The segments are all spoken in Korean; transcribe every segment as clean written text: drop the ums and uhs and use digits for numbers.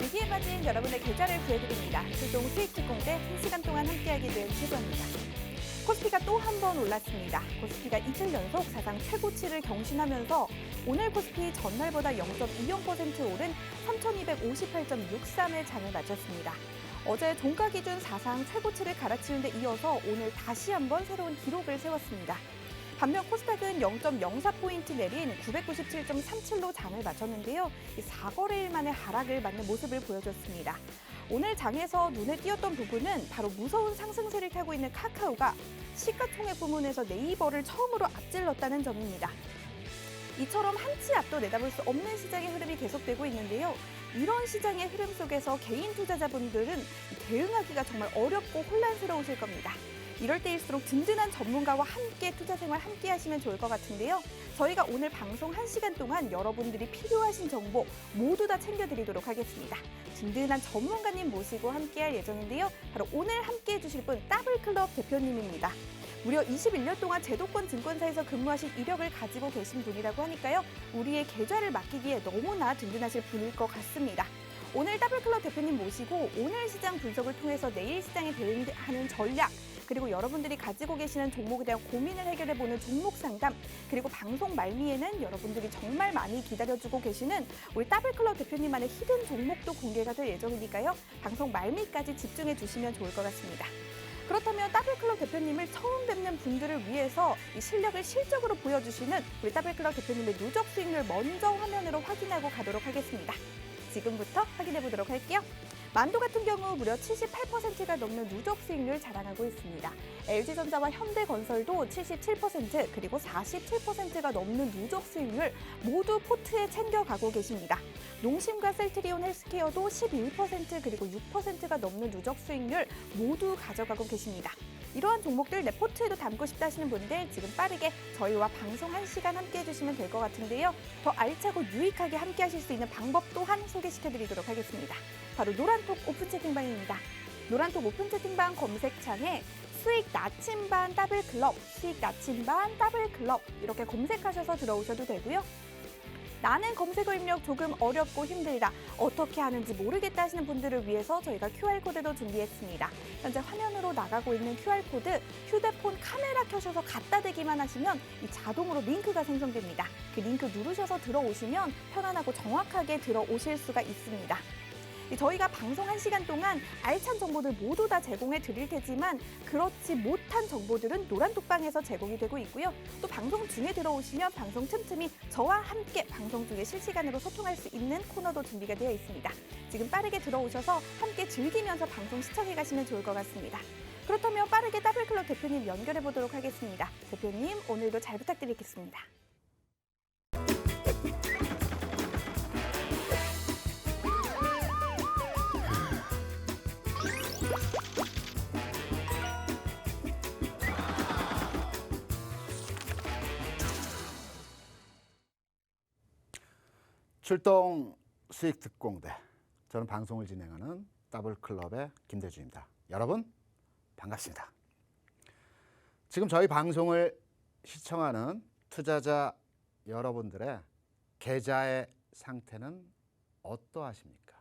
위기에 빠진 여러분의 계좌를 구해드립니다. 출동 수익 특공대 1시간 동안 함께하게 된 최고입니다. 코스피가 또 한 번 올랐습니다. 코스피가 이틀 연속 사상 최고치를 경신하면서 오늘 코스피 전날보다 0.20% 오른 3,258.63의 장을 마쳤습니다. 어제 종가 기준 사상 최고치를 갈아치운 데 이어서 오늘 다시 한번 새로운 기록을 세웠습니다. 반면 코스닥은 0.04포인트 내린 997.37로 장을 마쳤는데요. 4거래일 만에 하락을 맞는 모습을 보여줬습니다. 오늘 장에서 눈에 띄었던 부분은 바로 무서운 상승세를 타고 있는 카카오가 시가총액 부문에서 네이버를 처음으로 앞질렀다는 점입니다. 이처럼 한치 앞도 내다볼 수 없는 시장의 흐름이 계속되고 있는데요. 이런 시장의 흐름 속에서 개인 투자자분들은 대응하기가 정말 어렵고 혼란스러우실 겁니다. 이럴 때일수록 든든한 전문가와 함께 투자 생활 함께 하시면 좋을 것 같은데요. 저희가 오늘 방송 1시간 동안 여러분들이 필요하신 정보 모두 다 챙겨드리도록 하겠습니다. 든든한 전문가님 모시고 함께할 예정인데요. 바로 오늘 함께해 주실 분 더블클럽 대표님입니다. 무려 21년 동안 제도권 증권사에서 근무하신 이력을 가지고 계신 분이라고 하니까요. 우리의 계좌를 맡기기에 너무나 든든하실 분일 것 같습니다. 오늘 더블클럽 대표님 모시고 오늘 시장 분석을 통해서 내일 시장에 대응하는 전략, 그리고 여러분들이 가지고 계시는 종목에 대한 고민을 해결해보는 종목 상담, 그리고 방송 말미에는 여러분들이 정말 많이 기다려주고 계시는 우리 더블클럽 대표님만의 히든 종목도 공개가 될 예정이니까요. 방송 말미까지 집중해 주시면 좋을 것 같습니다. 그렇다면 더블클럽 대표님을 처음 뵙는 분들을 위해서 이 실력을 실적으로 보여주시는 우리 더블클럽 대표님의 누적 수익률 먼저 화면으로 확인하고 가도록 하겠습니다. 지금부터 확인해 보도록 할게요. 만도 같은 경우 무려 78%가 넘는 누적 수익률 자랑하고 있습니다. LG전자와 현대건설도 77% 그리고 47%가 넘는 누적 수익률 모두 포트에 챙겨가고 계십니다. 농심과 셀트리온 헬스케어도 11% 그리고 6%가 넘는 누적 수익률 모두 가져가고 계십니다. 이러한 종목들 내 포트에도 담고 싶다 하시는 분들 지금 빠르게 저희와 방송 1시간 함께 해주시면 될 것 같은데요. 더 알차고 유익하게 함께 하실 수 있는 방법 또한 소개시켜드리도록 하겠습니다. 바로 노란톡 오픈 채팅방입니다. 노란톡 오픈 채팅방 검색창에 수익 나침반 더블클럽, 수익 나침반 더블클럽 이렇게 검색하셔서 들어오셔도 되고요. 나는 검색어 입력 조금 어렵고 힘들다, 어떻게 하는지 모르겠다 하시는 분들을 위해서 저희가 QR코드도 준비했습니다. 현재 화면으로 나가고 있는 QR코드, 휴대폰 카메라 켜셔서 갖다 대기만 하시면 이 자동으로 링크가 생성됩니다. 그 링크 누르셔서 들어오시면 편안하고 정확하게 들어오실 수가 있습니다. 저희가 방송 1시간 동안 알찬 정보들 모두 다 제공해 드릴 테지만 그렇지 못한 정보들은 노란톡방에서 제공이 되고 있고요. 또 방송 중에 들어오시면 방송 틈틈이 저와 함께 방송 중에 실시간으로 소통할 수 있는 코너도 준비가 되어 있습니다. 지금 빠르게 들어오셔서 함께 즐기면서 방송 시청해 가시면 좋을 것 같습니다. 그렇다면 빠르게 더블클럽 대표님 연결해 보도록 하겠습니다. 대표님, 오늘도 잘 부탁드리겠습니다. 출동 수익 특공대, 저는 방송을 진행하는 더블클럽의 김대주입니다. 여러분 반갑습니다. 지금 저희 방송을 시청하는 투자자 여러분들의 계좌의 상태는 어떠하십니까?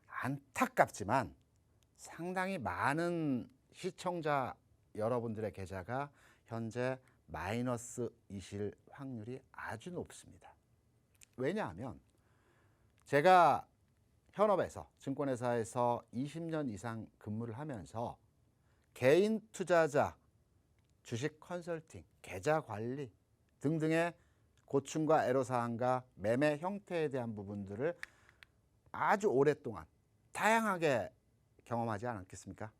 안타깝지만 상당히 많은 시청자 여러분들의 계좌가 현재 마이너스이실 확률이 아주 높습니다. 왜냐하면 제가 현업에서 증권회사에서 20년 이상 근무를 하면서 개인 투자자, 주식 컨설팅, 계좌 관리 등등의 고충과 애로사항과 매매 형태에 대한 부분들을 아주 오랫동안 다양하게 경험하지 않았겠습니까?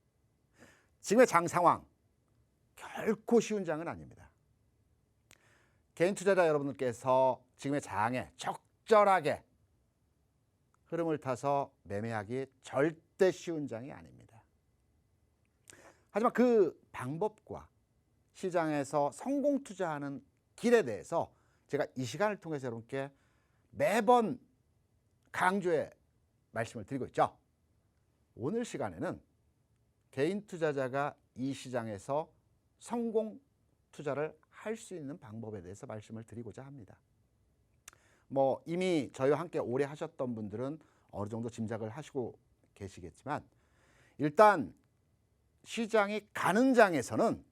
지금의 장 상황 결코 쉬운 장은 아닙니다. 개인 투자자 여러분들께서 지금의 장에 적절하게 흐름을 타서 매매하기 절대 쉬운 장이 아닙니다. 하지만 그 방법과 시장에서 성공 투자하는 길에 대해서 제가 이 시간을 통해서 여러분께 매번 강조해 말씀을 드리고 있죠. 오늘 시간에는 개인 투자자가 이 시장에서 성공 투자를 할 수 있는 방법에 대해서 말씀을 드리고자 합니다. 이미 저희와 함께 오래 하셨던 분들은 어느 정도 짐작을 하시고 계시겠지만 일단 시장이 가는 장에서는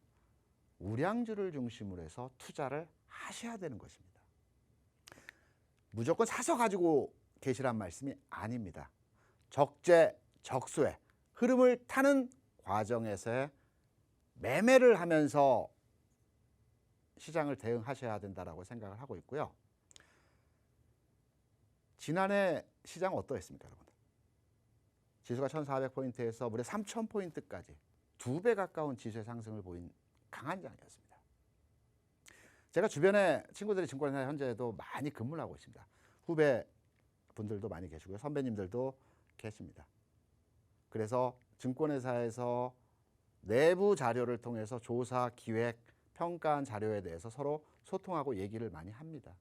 우량주를 중심으로 해서 투자를 하셔야 되는 것입니다. 무조건 사서 가지고 계시란 말씀이 아닙니다. 적재적소의 흐름을 타는 과정에서의 매매를 하면서 시장을 대응하셔야 된다고 생각을 하고 있고요. 지난해 시장 어떠했습니까, 여러분? 지수가 1,400포인트에서 무려 3,000포인트까지 2배 가까운 지수의 상승을 보인 강한 장이었습니다. 제가 주변에 친구들이 증권회사 현재도 많이 근무를 하고 있습니다. 후배 분들도 많이 계시고요. 선배님들도 계십니다. 그래서 증권회사에서 내부 자료를 통해서 조사, 기획, 평가한 자료에 대해서 서로 소통하고 얘기를 많이 합니다.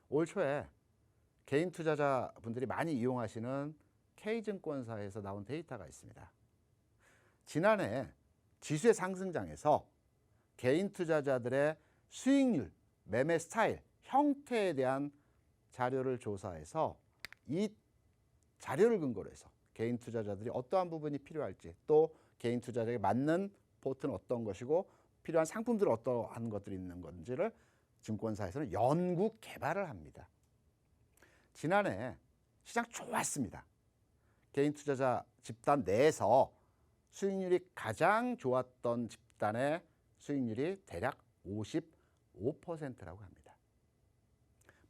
올 초에 개인 투자자분들이 많이 이용하시는 K증권사에서 나온 데이터가 있습니다. 지난해 지수의 상승장에서 개인 투자자들의 수익률, 매매 스타일, 형태에 대한 자료를 조사해서 이 자료를 근거로 해서 개인 투자자들이 어떠한 부분이 필요할지, 또 개인 투자자에게 맞는 포트는 어떤 것이고 필요한 상품들은 어떠한 것들이 있는 건지를 증권사에서는 연구 개발을 합니다. 지난해 시장 좋았습니다. 개인 투자자 집단 내에서 수익률이 가장 좋았던 집단의 수익률이 대략 55%라고 합니다.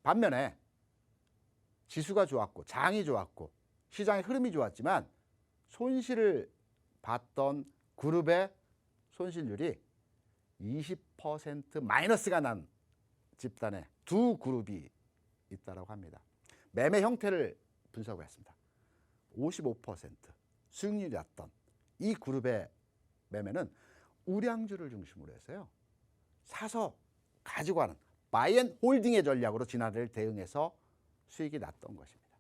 반면에 지수가 좋았고 장이 좋았고 시장의 흐름이 좋았지만 손실을 봤던 그룹의 손실률이 20% 마이너스가 난 집단의 두 그룹이 있다고 합니다. 매매 형태를 분석을 했습니다. 55% 수익률이 났던 이 그룹의 매매는 우량주를 중심으로 해서요. 사서 가지고 가는 바이앤홀딩의 전략으로 지난해를 대응해서 수익이 났던 것입니다.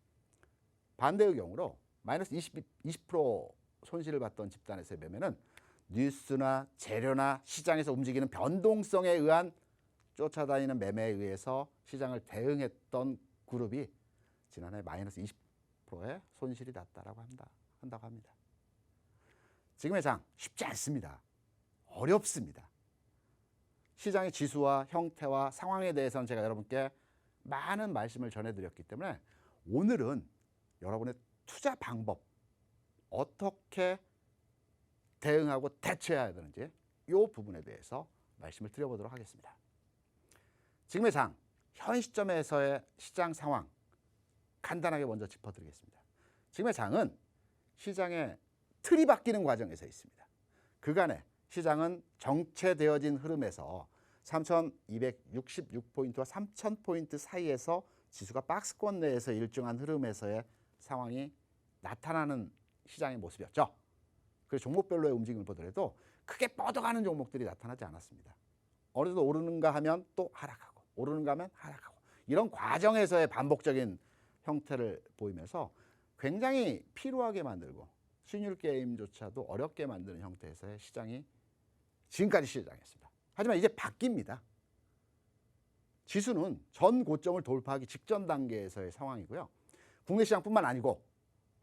반대의 경우로 마이너스 20% 손실을 봤던 집단에서의 매매는 뉴스나 재료나 시장에서 움직이는 변동성에 의한 쫓아다니는 매매에 의해서 시장을 대응했던 그룹이 지난해 마이너스 20%의 손실이 났다고 한다고 합니다. 지금의 장 쉽지 않습니다. 어렵습니다. 시장의 지수와 형태와 상황에 대해서는 제가 여러분께 많은 말씀을 전해드렸기 때문에 오늘은 여러분의 투자 방법, 어떻게 대응하고 대처해야 되는지 이 부분에 대해서 말씀을 드려보도록 하겠습니다. 지금의 장, 현 시점에서의 시장 상황 간단하게 먼저 짚어드리겠습니다. 지금의 장은 시장의 틀이 바뀌는 과정에서 있습니다. 그간에 시장은 정체되어진 흐름에서 3,266포인트와 3,000포인트 사이에서 지수가 박스권 내에서 일정한 흐름에서의 상황이 나타나는 시장의 모습이었죠. 그래서 종목별로의 움직임을 보더라도 크게 뻗어가는 종목들이 나타나지 않았습니다. 어느 정도 오르는가 하면 또 하락하고 오르는가 하면 하락하고 이런 과정에서의 반복적인 형태를 보이면서 굉장히 피로하게 만들고 수익률 게임조차도 어렵게 만드는 형태에서의 시장이 지금까지 시장이었습니다. 하지만 이제 바뀝니다. 지수는 전 고점을 돌파하기 직전 단계에서의 상황이고요. 국내 시장뿐만 아니고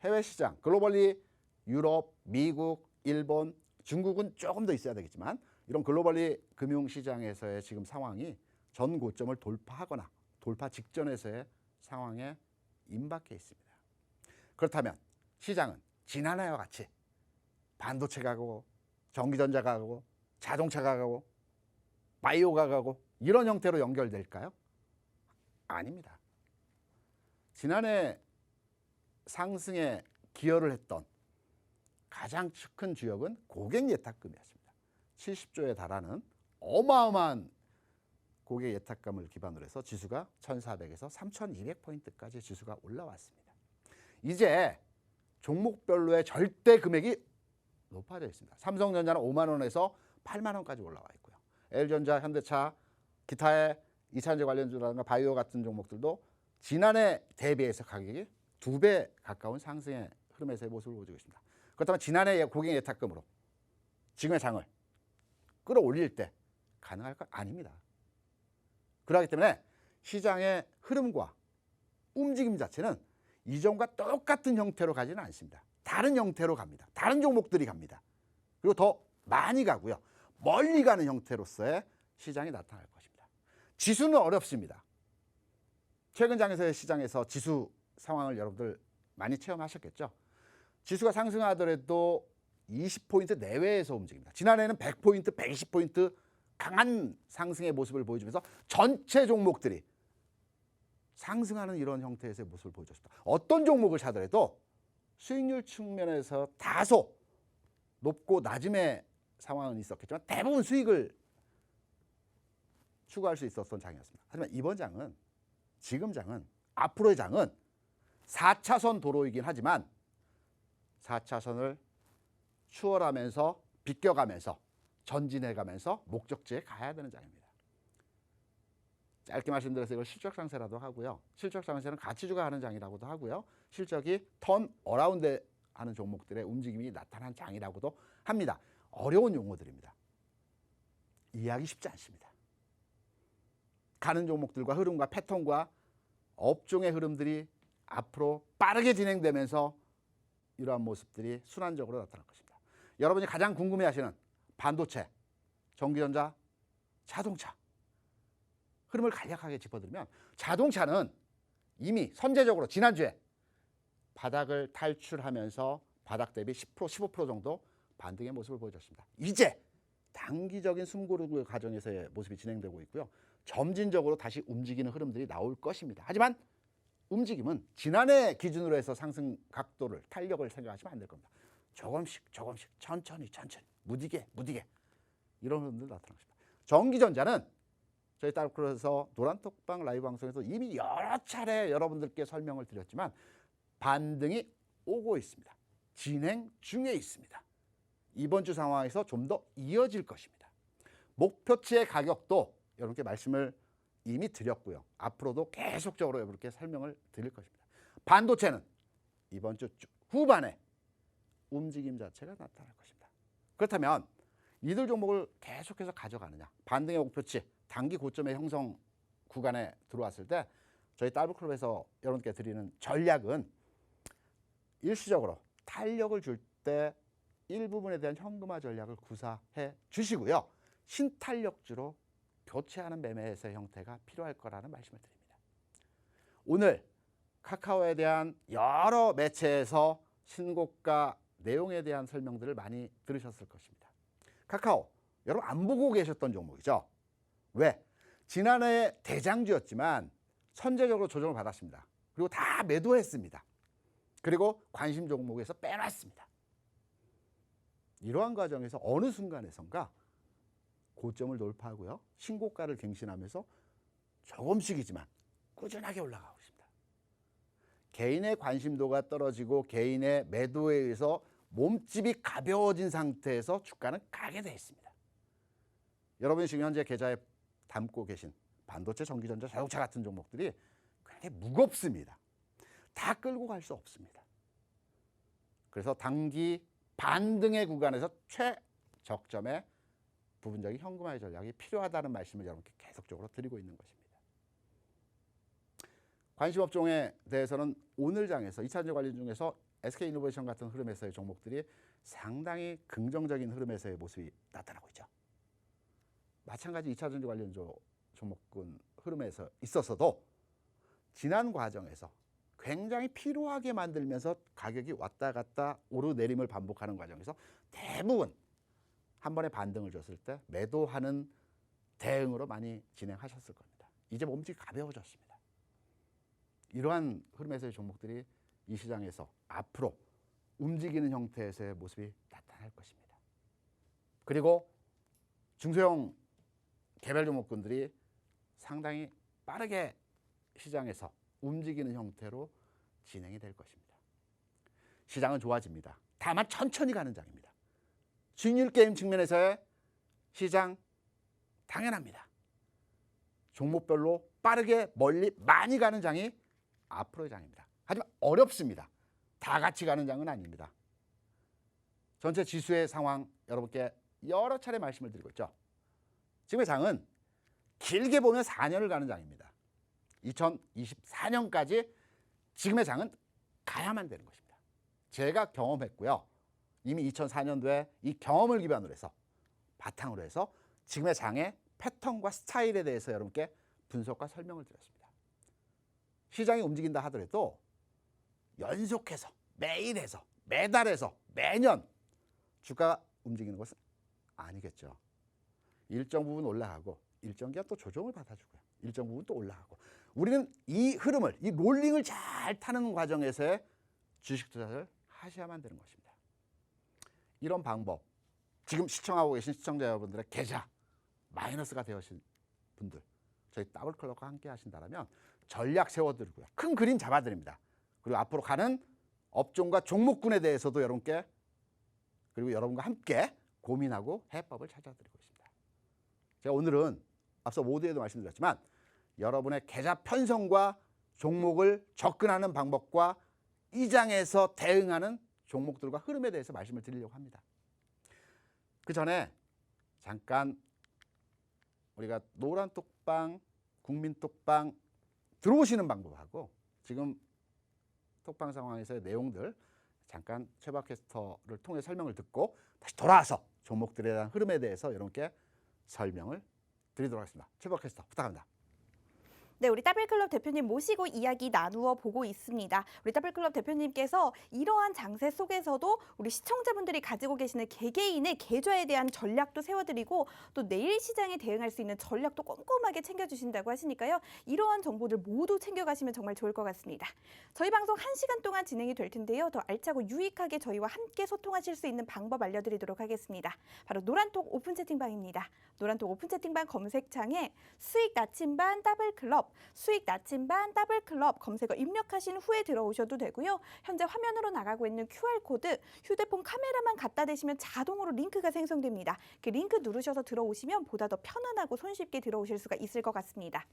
해외 시장, 글로벌리 유럽, 미국, 일본, 중국은 조금 더 있어야 되겠지만 이런 글로벌리 금융시장에서의 지금 상황이 전 고점을 돌파하거나 돌파 직전에서의 상황에 임박해 있습니다. 그렇다면 시장은 지난해와 같이 반도체가 가고 전기전자가 가고 자동차가 가고 바이오가 가고 이런 형태로 연결될까요? 아닙니다. 지난해 상승에 기여를 했던 가장 큰 주역은 고객 예탁금이었습니다. 70조에 달하는 어마어마한 고객 예탁금을 기반으로 해서 지수가 1,400에서 3,200포인트까지 지수가 올라왔습니다. 이제 종목별로의 절대 금액이 높아져 있습니다. 삼성전자는 5만 원에서 8만 원까지 올라와 있고요. LG전자, 현대차, 기타의 2차전지 관련주라든가 바이오 같은 종목들도 지난해 대비해서 가격이 2배 가까운 상승의 흐름에서의 모습을 보여주고 있습니다. 그렇다면 지난해 고객 예탁금으로 지금의 장을 끌어올릴 때 가능할까? 아닙니다. 그렇기 때문에 시장의 흐름과 움직임 자체는 이전과 똑같은 형태로 가지는 않습니다. 다른 형태로 갑니다. 다른 종목들이 갑니다. 그리고 더 많이 가고요. 멀리 가는 형태로서의 시장이 나타날 것입니다. 지수는 어렵습니다. 최근 장에서의 시장에서 지수 상황을 여러분들 많이 체험하셨겠죠. 지수가 상승하더라도 20포인트 내외에서 움직입니다. 지난해에는 100포인트, 120포인트 강한 상승의 모습을 보여주면서 전체 종목들이 상승하는 이런 형태에서의 모습을 보여줬습니다. 어떤 종목을 사더라도 수익률 측면에서 다소 높고 낮음의 상황은 있었겠지만 대부분 수익을 추구할 수 있었던 장이었습니다. 하지만 이번 장은, 지금 장은, 앞으로의 장은 4차선 도로이긴 하지만 4차선을 추월하면서 비껴가면서 전진해가면서 목적지에 가야 되는 장입니다. 짧게 말씀드려서 이걸 실적 상세라도 하고요. 실적 상세는 가치주가 하는 장이라고도 하고요. 실적이 턴 어라운드 하는 종목들의 움직임이 나타난 장이라고도 합니다. 어려운 용어들입니다. 이해하기 쉽지 않습니다. 가는 종목들과 흐름과 패턴과 업종의 흐름들이 앞으로 빠르게 진행되면서 이러한 모습들이 순환적으로 나타날 것입니다. 여러분이 가장 궁금해하시는 반도체, 전기전자, 자동차 흐름을 간략하게 짚어드리면, 자동차는 이미 선제적으로 지난주에 바닥을 탈출하면서 바닥 대비 10%, 15% 정도 반등의 모습을 보여줬습니다. 이제 단기적인 숨고르기 과정에서의 모습이 진행되고 있고요. 점진적으로 다시 움직이는 흐름들이 나올 것입니다. 하지만 움직임은 지난해 기준으로 해서 상승 각도를, 탄력을 생각하시면 안 될 겁니다. 조금씩 천천히 무디게 이런 흐름들 나타날 것입니다. 전기전자는 저희 딸크로에서 노란톡방 라이브 방송에서 이미 여러 차례 여러분들께 설명을 드렸지만 반등이 오고 있습니다. 진행 중에 있습니다. 이번 주 상황에서 좀 더 이어질 것입니다. 목표치의 가격도 여러분께 말씀을 이미 드렸고요. 앞으로도 계속적으로 여러분께 설명을 드릴 것입니다. 반도체는 이번 주 후반에 움직임 자체가 나타날 것입니다. 그렇다면 이들 종목을 계속해서 가져가느냐, 반등의 목표치, 단기 고점의 형성 구간에 들어왔을 때 저희 딸부클럽에서 여러분께 드리는 전략은 일시적으로 탄력을 줄 때 일부분에 대한 현금화 전략을 구사해 주시고요. 신탄력주로 교체하는 매매에서의 형태가 필요할 거라는 말씀을 드립니다. 오늘 카카오에 대한 여러 매체에서 신고가 내용에 대한 설명들을 많이 들으셨을 것입니다. 카카오, 여러분 안 보고 계셨던 종목이죠. 왜? 지난해 대장주였지만 선제적으로 조정을 받았습니다. 그리고 다 매도했습니다. 그리고 관심 종목에서 빼놨습니다. 이러한 과정에서 어느 순간에선가 고점을 돌파하고요. 신고가를 갱신하면서 조금씩이지만 꾸준하게 올라가고 있습니다. 개인의 관심도가 떨어지고 개인의 매도에 의해서 몸집이 가벼워진 상태에서 주가는 가게 되어 있습니다. 여러분이 지금 현재 계좌에 담고 계신 반도체, 전기전자, 자동차 같은 종목들이 굉장히 무겁습니다. 다 끌고 갈 수 없습니다. 그래서 단기 반등의 구간에서 최적점에 부분적인 현금화의 전략이 필요하다는 말씀을 여러분께 계속적으로 드리고 있는 것입니다. 관심 업종에 대해서는 오늘 장에서 2차전지 관련 중에서 SK이노베이션 같은 흐름에서의 종목들이 상당히 긍정적인 흐름에서의 모습이 나타나고 있죠. 마찬가지 2차전지 관련 종목군 흐름에서 있어서도 지난 과정에서 굉장히 피로하게 만들면서 가격이 왔다 갔다 오르내림을 반복하는 과정에서 대부분 한 번에 반등을 줬을 때 매도하는 대응으로 많이 진행하셨을 겁니다. 이제 몸집이 가벼워졌습니다. 이러한 흐름에서의 종목들이 이 시장에서 앞으로 움직이는 형태에서의 모습이 나타날 것입니다. 그리고 중소형 개별 종목군들이 상당히 빠르게 시장에서 움직이는 형태로 진행이 될 것입니다. 시장은 좋아집니다. 다만 천천히 가는 장입니다. 수익률 게임 측면에서의 시장 당연합니다. 종목별로 빠르게 멀리 많이 가는 장이 앞으로의 장입니다. 하지만 어렵습니다. 다 같이 가는 장은 아닙니다. 전체 지수의 상황 여러분께 여러 차례 말씀을 드리고 있죠. 지금의 장은 길게 보면 4년을 가는 장입니다. 2024년까지 지금의 장은 가야만 되는 것입니다. 제가 경험했고요. 이미 2004년도에 이 경험을 기반으로 해서 바탕으로 해서 지금의 장의 패턴과 스타일에 대해서 여러분께 분석과 설명을 드렸습니다. 시장이 움직인다 하더라도 연속해서 매일 해서 매달 해서 매년 주가가 움직이는 것은 아니겠죠. 일정 부분 올라가고 일정 기간 또 조정을 받아주고요. 일정 부분 또 올라가고 우리는 이 흐름을 이 롤링을 잘 타는 과정에서의 주식 투자를 하셔야만 되는 것입니다. 이런 방법 지금 시청하고 계신 시청자 여러분들의 계좌 마이너스가 되어신 분들 저희 더블클럽과 함께 하신다면 전략 세워드리고요. 큰 그림 잡아드립니다. 그리고 앞으로 가는 업종과 종목군에 대해서도 여러분께 그리고 여러분과 함께 고민하고 해법을 찾아드리고 있습니다. 제가 오늘은 앞서 모두에도 말씀드렸지만 여러분의 계좌 편성과 종목을 접근하는 방법과 이 장에서 대응하는 종목들과 흐름에 대해서 말씀을 드리려고 합니다. 그 전에 잠깐 우리가 노란 톡방, 국민 톡방 들어오시는 방법하고 지금 톡방 상황에서의 내용들 잠깐 최박 캐스터를 통해 설명을 듣고 다시 돌아와서 종목들에 대한 흐름에 대해서 여러분께 설명을 드리도록 하겠습니다. 최박 캐스터 부탁합니다. 네, 우리 더블클럽 대표님 모시고 이야기 나누어 보고 있습니다. 우리 더블클럽 대표님께서 이러한 장세 속에서도 우리 시청자분들이 가지고 계시는 개개인의 계좌에 대한 전략도 세워드리고 또 내일 시장에 대응할 수 있는 전략도 꼼꼼하게 챙겨주신다고 하시니까요. 이러한 정보들 모두 챙겨가시면 정말 좋을 것 같습니다. 저희 방송 1시간 동안 진행이 될 텐데요. 더 알차고 유익하게 저희와 함께 소통하실 수 있는 방법 알려드리도록 하겠습니다. 바로 노란톡 오픈 채팅방입니다. 노란톡 오픈 채팅방 검색창에 수익 나침반 더블클럽 수익 나침반 더블클럽 검색어 입력하신 후에 들어오셔도 되고요. 현재 화면으로 나가고 있는 QR코드 휴대폰 카메라만 갖다 대시면 자동으로 링크가 생성됩니다. 그 링크 누르셔서 들어오시면 보다 더 편안하고 손쉽게 들어오실 수가 있을 것 같습니다.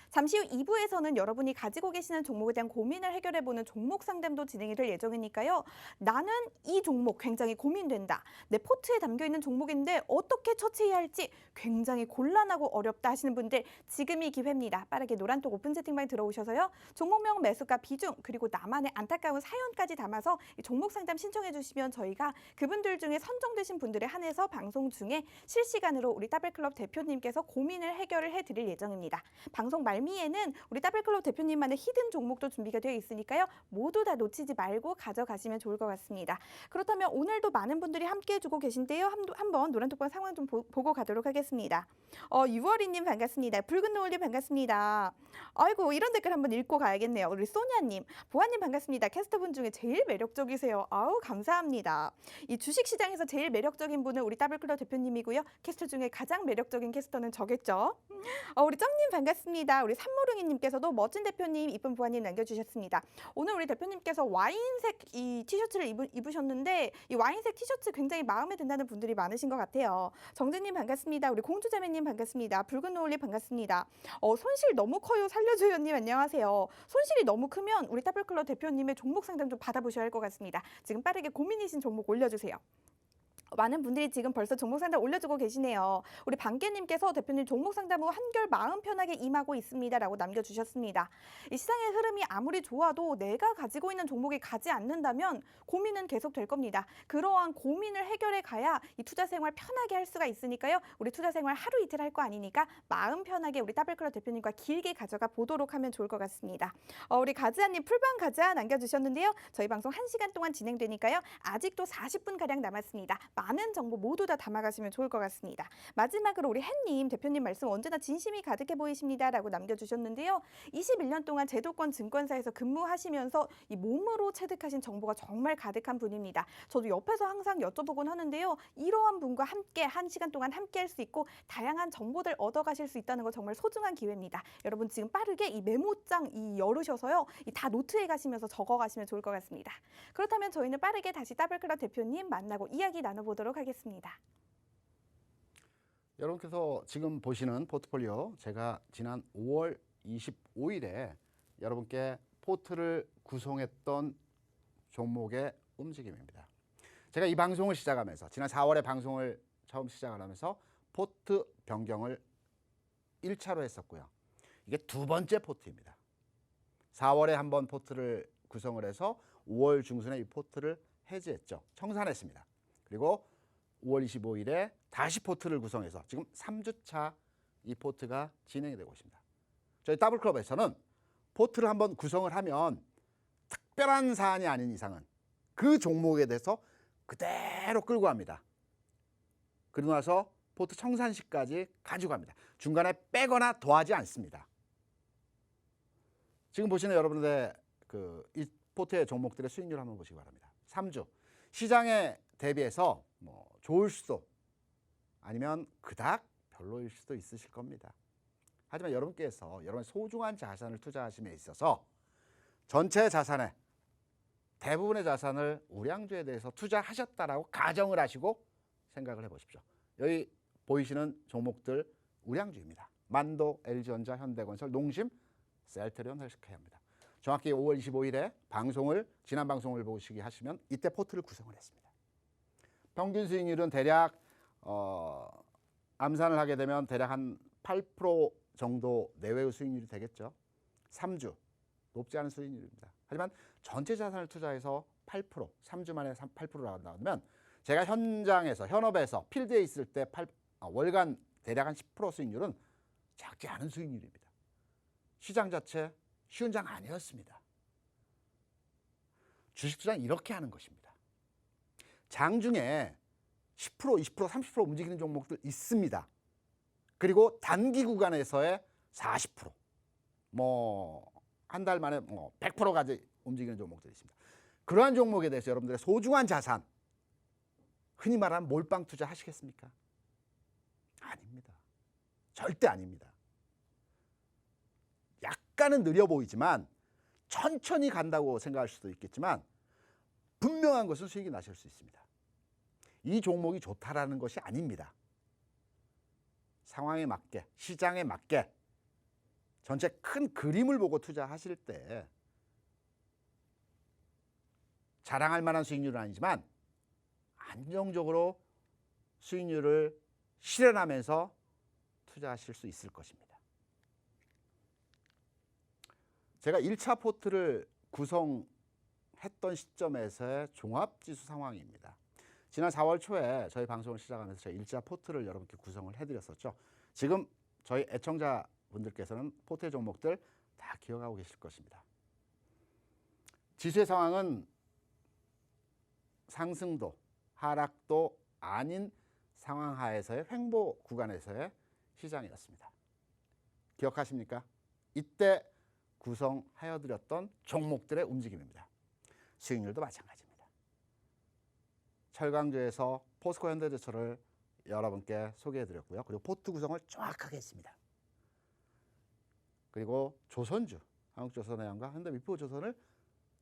잠시 후 2부에서는 여러분이 가지고 계시는 종목에 대한 고민을 해결해보는 종목 상담도 진행이 될 예정이니까요. 나는 이 종목 굉장히 고민된다. 내 포트에 담겨있는 종목인데 어떻게 처치해야 할지 굉장히 곤란하고 어렵다 하시는 분들 지금이 기회입니다. 빠르게 노란톡 오픈 채팅방에 들어오셔서요. 종목명 매수가 비중 그리고 나만의 안타까운 사연까지 담아서 이 종목 상담 신청해 주시면 저희가 그분들 중에 선정되신 분들에 한해서 방송 중에 실시간으로 우리 더블클럽 대표님께서 고민을 해결을 해드릴 예정입니다. 방송 말미에는 우리 더블클럽 대표님만의 히든 종목도 준비가 되어 있으니까요. 모두 다 놓치지 말고 가져가시면 좋을 것 같습니다. 그렇다면 오늘도 많은 분들이 함께 해주고 계신데요. 한번 노란톡방 상황 좀 보고 가도록 하겠습니다. 유월이님 반갑습니다. 붉은 노을님 반갑습니다. 아이고 이런 댓글 한번 읽고 가야겠네요. 우리 소냐님, 보아님 반갑습니다. 캐스터분 중에 제일 매력적이세요. 아우 감사합니다. 이 주식시장에서 제일 매력적인 분은 우리 더블클럽 대표님이고요. 캐스터 중에 가장 매력적인 캐스터는 저겠죠. 우리 점님 반갑습니다. 우리 삼모릉이님께서도 멋진 대표님, 이쁜 부하님 남겨주셨습니다. 오늘 우리 대표님께서 와인색 이 티셔츠를 입으셨는데 이 와인색 티셔츠 굉장히 마음에 든다는 분들이 많으신 것 같아요. 정재님 반갑습니다. 우리 공주자매님 반갑습니다. 붉은 노을님 반갑습니다. 손실 너무 커요. 살려줘요님 안녕하세요. 손실이 너무 크면 우리 더블클럽 대표님의 종목 상담 좀 받아보셔야 할 것 같습니다. 지금 빠르게 고민이신 종목 올려주세요. 많은 분들이 지금 벌써 종목 상담 올려주고 계시네요. 우리 방개님께서 대표님 종목 상담 후 한결 마음 편하게 임하고 있습니다. 라고 남겨주셨습니다. 이 시장의 흐름이 아무리 좋아도 내가 가지고 있는 종목이 가지 않는다면 고민은 계속 될 겁니다. 그러한 고민을 해결해 가야 이 투자 생활 편하게 할 수가 있으니까요. 우리 투자 생활 하루 이틀 할 거 아니니까 마음 편하게 우리 더블클럽 대표님과 길게 가져가 보도록 하면 좋을 것 같습니다. 우리 가즈아님 풀방 가즈아 남겨주셨는데요. 저희 방송 1시간 동안 진행되니까요. 아직도 40분가량 남았습니다. 많은 정보 모두 다 담아가시면 좋을 것 같습니다. 마지막으로 우리 햇님 대표님 말씀 언제나 진심이 가득해 보이십니다. 라고 남겨주셨는데요. 21년 동안 제도권 증권사에서 근무하시면서 이 몸으로 체득하신 정보가 정말 가득한 분입니다. 저도 옆에서 항상 여쭤보곤 하는데요. 이러한 분과 함께 1시간 동안 함께 할 수 있고 다양한 정보들 얻어가실 수 있다는 거 정말 소중한 기회입니다. 여러분 지금 빠르게 이 메모장 열으셔서요. 다 노트에 가시면서 적어가시면 좋을 것 같습니다. 그렇다면 저희는 빠르게 다시 더블클럽 대표님 만나고 이야기 나눠보도록 하겠습니다. 여러분께서 지금 보시는 포트폴리오 제가 지난 5월 25일에 여러분께 포트를 구성했던 종목의 움직임입니다. 제가 이 방송을 시작하면서 지난 4월에 방송을 처음 시작하면서 포트 변경을 1차로 했었고요. 이게 두 번째 포트입니다. 4월에 한번 포트를 구성을 해서 5월 중순에 이 포트를 해지했죠. 청산했습니다. 그리고 5월 25일에 다시 포트를 구성해서 지금 3주차 이 포트가 진행이 되고 있습니다. 저희 더블클럽에서는 포트를 한번 구성을 하면 특별한 사안이 아닌 이상은 그 종목에 대해서 그대로 끌고 갑니다. 그리고 나서 포트 청산시까지 가지고 갑니다. 중간에 빼거나 더하지 않습니다. 지금 보시는 여러분들의 이 포트의 종목들의 수익률 한번 보시기 바랍니다. 3주 시장에 대비해서 뭐 좋을 수도 아니면 그닥 별로일 수도 있으실 겁니다. 하지만 여러분께서 여러분의 소중한 자산을 투자하심에 있어서 전체 자산의 대부분의 자산을 우량주에 대해서 투자하셨다라고 가정을 하시고 생각을 해보십시오. 여기 보이시는 종목들 우량주입니다. 만도, LG전자, 현대건설, 농심, 셀트리온 헬스케어입니다. 정확히 5월 25일에 지난 방송을 보시기 하시면 이때 포트를 구성을 했습니다. 평균 수익률은 대략 암산을 하게 되면 대략 한 8% 정도 내외의 수익률이 되겠죠. 3주 높지 않은 수익률입니다. 하지만 전체 자산을 투자해서 8%, 3주 만에 8%가 나오면 제가 현업에서 필드에 있을 때 월간 대략 한 10% 수익률은 작지 않은 수익률입니다. 시장 자체 쉬운 장 아니었습니다. 주식 투자는 이렇게 하는 것입니다. 장 중에 10%, 20%, 30% 움직이는 종목들 있습니다. 그리고 단기 구간에서의 40%, 한 달 만에 100%까지 움직이는 종목들이 있습니다. 그러한 종목에 대해서 여러분들의 소중한 자산, 흔히 말하는 몰빵 투자 하시겠습니까? 아닙니다. 절대 아닙니다. 약간은 느려 보이지만 천천히 간다고 생각할 수도 있겠지만 분명한 것은 수익이 나실 수 있습니다. 이 종목이 좋다라는 것이 아닙니다. 상황에 맞게, 시장에 맞게 전체 큰 그림을 보고 투자하실 때 자랑할 만한 수익률은 아니지만 안정적으로 수익률을 실현하면서 투자하실 수 있을 것입니다. 제가 1차 포트를 구성했던 시점에서의 종합지수 상황입니다. 지난 4월 초에 저희 방송을 시작하면서 저희 1차 포트를 여러분께 구성을 해드렸었죠. 지금 저희 애청자분들께서는 포트의 종목들 다 기억하고 계실 것입니다. 지수의 상황은 상승도, 하락도 아닌 상황 하에서의 횡보 구간에서의 시장이었습니다. 기억하십니까? 이때 구성하여 드렸던 종목들의 움직임입니다. 수익률도 마찬가지입니다. 철강주에서 포스코 현대제철을 여러분께 소개해 드렸고요. 그리고 포트 구성을 정확하게 했습니다. 그리고 조선주, 한국조선해양과 현대미포조선을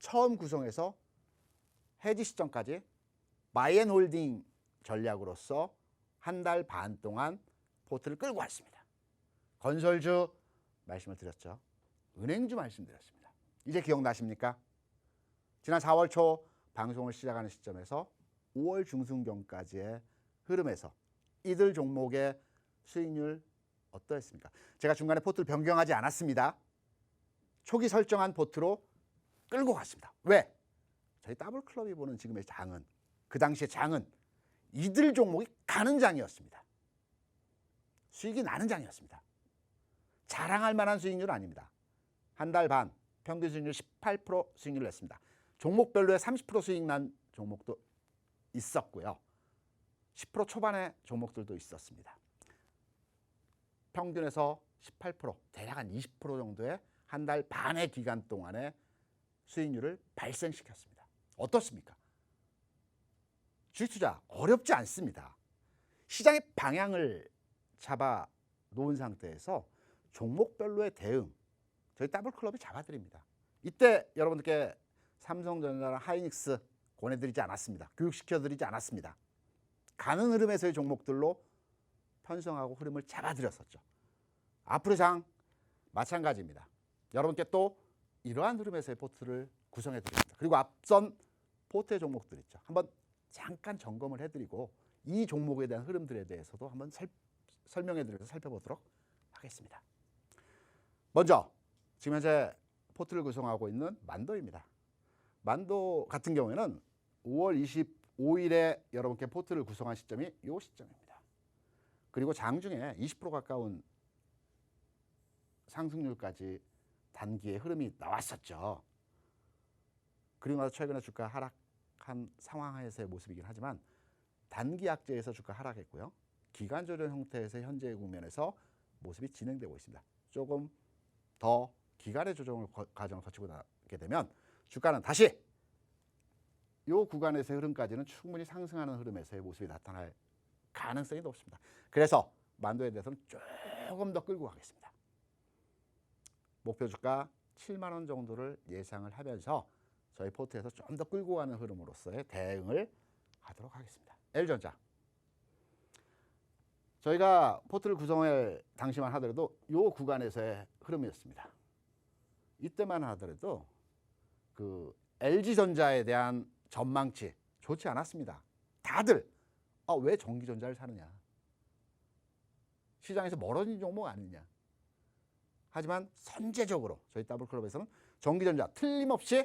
처음 구성해서 해지 시점까지 바이앤홀딩 전략으로서 한 달 반 동안 포트를 끌고 왔습니다. 건설주 말씀을 드렸죠. 은행주 말씀드렸습니다. 이제 기억나십니까? 지난 4월 초 방송을 시작하는 시점에서 5월 중순경까지의 흐름에서 이들 종목의 수익률 어떠했습니까? 제가 중간에 포트를 변경하지 않았습니다. 초기 설정한 포트로 끌고 갔습니다. 왜? 저희 더블클럽이 보는 지금의 장은, 그 당시의 장은 이들 종목이 가는 장이었습니다. 수익이 나는 장이었습니다. 자랑할 만한 수익률은 아닙니다. 한 달 반 평균 수익률 18% 수익률을 냈습니다. 종목별로의 30% 수익 난 종목도 있었고요. 10% 초반의 종목들도 있었습니다. 평균에서 18%, 대략 한 20% 정도의 한 달 반의 기간 동안의 수익률을 발생시켰습니다. 어떻습니까? 주식 투자 어렵지 않습니다. 시장의 방향을 잡아 놓은 상태에서 종목별로의 대응, 저희 더블클럽이 잡아드립니다. 이때 여러분들께 삼성전자나 하이닉스 권해드리지 않았습니다. 교육시켜드리지 않았습니다. 가는 흐름에서의 종목들로 편성하고 흐름을 잡아드렸었죠. 앞으로 장 마찬가지입니다. 여러분께 또 이러한 흐름에서의 포트를 구성해드립니다. 그리고 앞선 포트의 종목들 있죠. 한번 잠깐 점검을 해드리고 이 종목에 대한 흐름들에 대해서도 한번 설명해드려서 살펴보도록 하겠습니다. 먼저 지금 현재 포트를 구성하고 있는 만도입니다. 만도 같은 경우에는 5월 25일에 여러분께 포트를 구성한 시점이 이 시점입니다. 그리고 장중에 20% 가까운 상승률까지 단기의 흐름이 나왔었죠. 그리고 나서 최근에 주가 하락한 상황에서의 모습이긴 하지만 단기 약재에서 주가 하락했고요. 기간 조정 형태에서 현재의 국면에서 모습이 진행되고 있습니다. 조금 더 기간의 조정을 과정을 거치고 나게 되면 주가는 다시 이 구간에서의 흐름까지는 충분히 상승하는 흐름에서의 모습이 나타날 가능성이 높습니다. 그래서 만도에 대해서는 조금 더 끌고 가겠습니다. 목표 주가 7만 원 정도를 예상을 하면서 저희 포트에서 좀 더 끌고 가는 흐름으로서의 대응을 하도록 하겠습니다. L전자. 저희가 포트를 구성할 당시만 하더라도 이 구간에서의 흐름이었습니다. 이때만 하더라도 그 LG전자에 대한 전망치 좋지 않았습니다. 다들 왜 전기전자를 사느냐. 시장에서 멀어진 종목 아니냐. 하지만 선제적으로 저희 더블클럽에서는 전기전자 틀림없이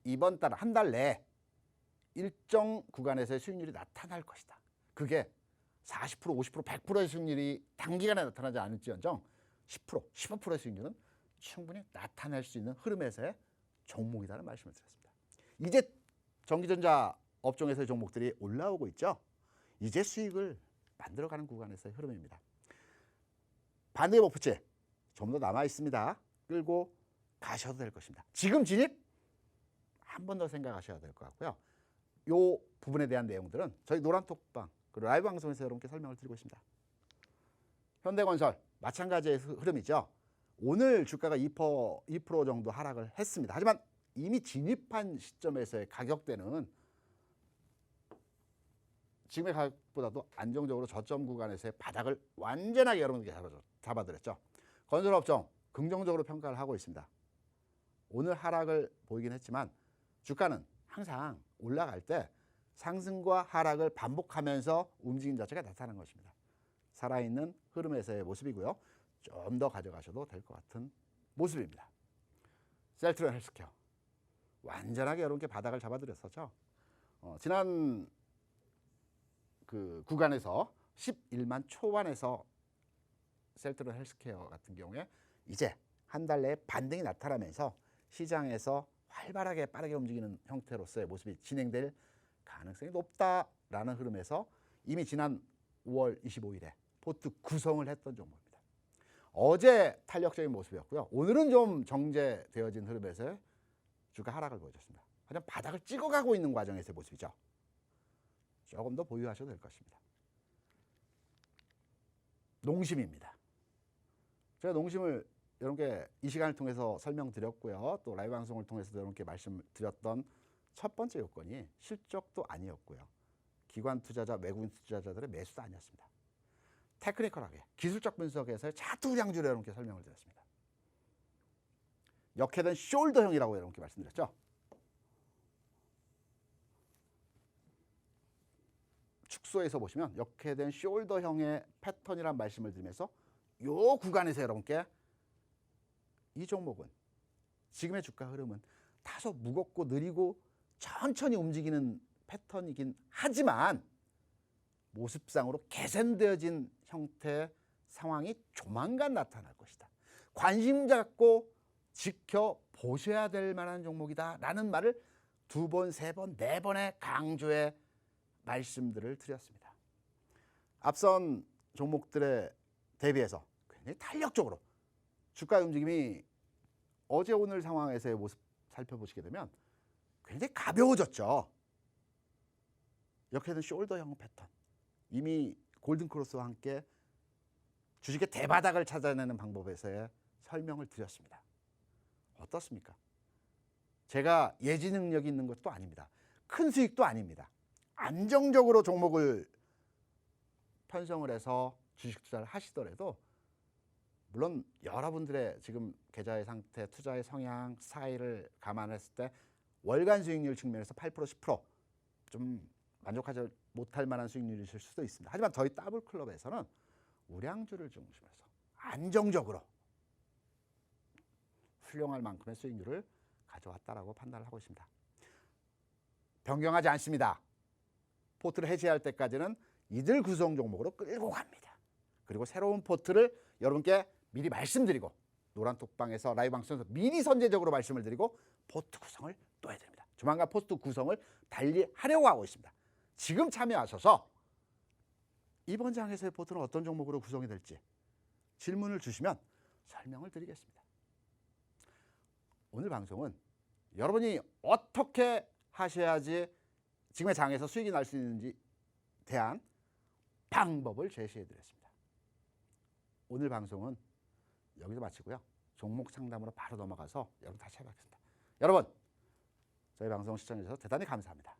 이번 달 한 달 내에 일정 구간에서의 수익률이 나타날 것이다. 그게 40%, 50%, 100%의 수익률이 단기간에 나타나지 않을지언정 10%, 15%의 수익률은 충분히 나타낼 수 있는 흐름에서의 종목이라는 말씀을 드렸습니다. 이제 전기전자 업종에서의 종목들이 올라오고 있죠. 이제 수익을 만들어가는 구간에서의 흐름입니다. 반대의 목표치 좀 더 남아 있습니다. 끌고 가셔도 될 것입니다. 지금 진입 한 번 더 생각하셔야 될 것 같고요. 이 부분에 대한 내용들은 저희 노란톡방 그리고 라이브 방송에서 여러분께 설명을 드리고 있습니다. 현대건설 마찬가지의 흐름이죠. 오늘 주가가 2% 정도 하락을 했습니다. 하지만 이미 진입한 시점에서의 가격대는 지금의 가격보다도 안정적으로 저점 구간에서의 바닥을 완전하게 여러분께 잡아드렸죠. 건설업종 긍정적으로 평가를 하고 있습니다. 오늘 하락을 보이긴 했지만 주가는 항상 올라갈 때 상승과 하락을 반복하면서 움직임 자체가 나타나는 것입니다. 살아있는 흐름에서의 모습이고요. 좀 더 가져가셔도 될 것 같은 모습입니다. 셀트리온 헬스케어 완전하게 여러분께 바닥을 잡아드렸었죠. 지난 그 구간에서 11만 초반에서 셀트리온 헬스케어 같은 경우에 이제 한 달 내에 반등이 나타나면서 시장에서 활발하게 빠르게 움직이는 형태로서의 모습이 진행될 가능성이 높다라는 흐름에서 이미 지난 5월 25일에 포트 구성을 했던 종목입니다. 어제 탄력적인 모습이었고요. 오늘은 좀 정제되어진 흐름에서 주가 하락을 보여줬습니다. 하지만 바닥을 찍어가고 있는 과정에서의 모습이죠. 조금 더 보유하셔도 될 것입니다. 농심입니다. 제가 농심을 여러분께 이 시간을 통해서 설명드렸고요. 또 라이브 방송을 통해서도 여러분께 말씀드렸던 첫 번째 요건이 실적도 아니었고요. 기관 투자자, 외국인 투자자들의 매수도 아니었습니다. 테크니컬하게 기술적 분석에서의 차투량주를 여러분께 설명을 드렸습니다. 역해된 숄더형이라고 여러분께 말씀드렸죠. 축소해서 보시면 역해된 숄더형의 패턴이라는 말씀을 드리면서 이 구간에서 여러분께 이 종목은 지금의 주가 흐름은 다소 무겁고 느리고 천천히 움직이는 패턴이긴 하지만 모습상으로 개선되어진 형태의 상황이 조만간 나타날 것이다. 관심 갖고 지켜보셔야 될 만한 종목이다 라는 말을 2번, 3번, 4번의 강조의 말씀들을 드렸습니다. 앞선 종목들에 대비해서 굉장히 탄력적으로 주가의 움직임이 어제 오늘 상황에서의 모습 살펴보시게 되면 굉장히 가벼워졌죠. 역해는 숄더형 패턴. 이미 골든크로스와 함께 주식의 대바닥을 찾아내는 방법에서의 설명을 드렸습니다. 어떻습니까? 제가 예지 능력이 있는 것도 아닙니다. 큰 수익도 아닙니다. 안정적으로 종목을 편성을 해서 주식 투자를 하시더라도 물론 여러분들의 지금 계좌의 상태, 투자의 성향, 스타일을 감안했을 때 월간 수익률 측면에서 8%, 10%좀 만족하지 못할 만한 수익률이실 수도 있습니다. 하지만 저희 더블클럽에서는 우량주를 중심으로 안정적으로 훌륭할 만큼의 수익률을 가져왔다라고 판단을 하고 있습니다. 변경하지 않습니다. 포트를 해지할 때까지는 이들 구성 종목으로 끌고 갑니다. 그리고 새로운 포트를 여러분께 미리 말씀드리고 노란톡방에서 라이브 방송에서 미리 선제적으로 말씀을 드리고 포트 구성을 또 해드립니다. 조만간 포트 구성을 달리 하려고 하고 있습니다. 지금 참여하셔서 이번 장에서의 포트는 어떤 종목으로 구성이 될지 질문을 주시면 설명을 드리겠습니다. 오늘 방송은 여러분이 어떻게 하셔야지 지금의 장에서 수익이 날 수 있는지 대한 방법을 제시해 드렸습니다. 오늘 방송은 여기서 마치고요. 종목 상담으로 바로 넘어가서 여러분 다시 해보겠습니다. 여러분, 저희 방송 시청해 주셔서 대단히 감사합니다.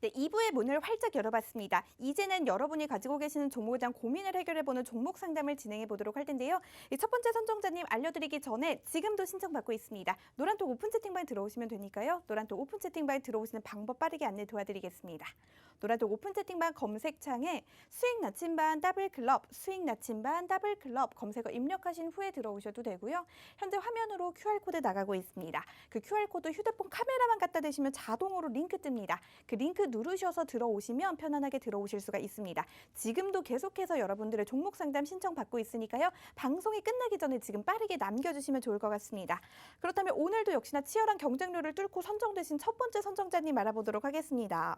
네, 2부의 문을 활짝 열어봤습니다. 이제는 여러분이 가지고 계시는 종목에 대한 고민을 해결해보는 종목 상담을 진행해 보도록 할 텐데요. 첫 번째 선정자님 알려드리기 전에 지금도 신청받고 있습니다. 노란톡 오픈 채팅방에 들어오시면 되니까요. 노란톡 오픈 채팅방에 들어오시는 방법 빠르게 안내 도와드리겠습니다. 노란톡 오픈 채팅방 검색창에 수익 나침반 더블클럽, 수익 나침반 더블클럽 검색어 입력하신 후에 들어오셔도 되고요. 현재 화면으로 QR코드 나가고 있습니다. 그 QR코드 휴대폰 카메라만 갖다 대시면 자동으로 링크 뜹니다. 그 링크 누르셔서 들어오시면 편안하게 들어오실 수가 있습니다. 지금도 계속해서 여러분들의 종목 상담 신청받고 있으니까요. 방송이 끝나기 전에 지금 빠르게 남겨주시면 좋을 것 같습니다. 그렇다면 오늘도 역시나 치열한 경쟁률을 뚫고 선정되신 첫 번째 선정자님 알아보도록 하겠습니다.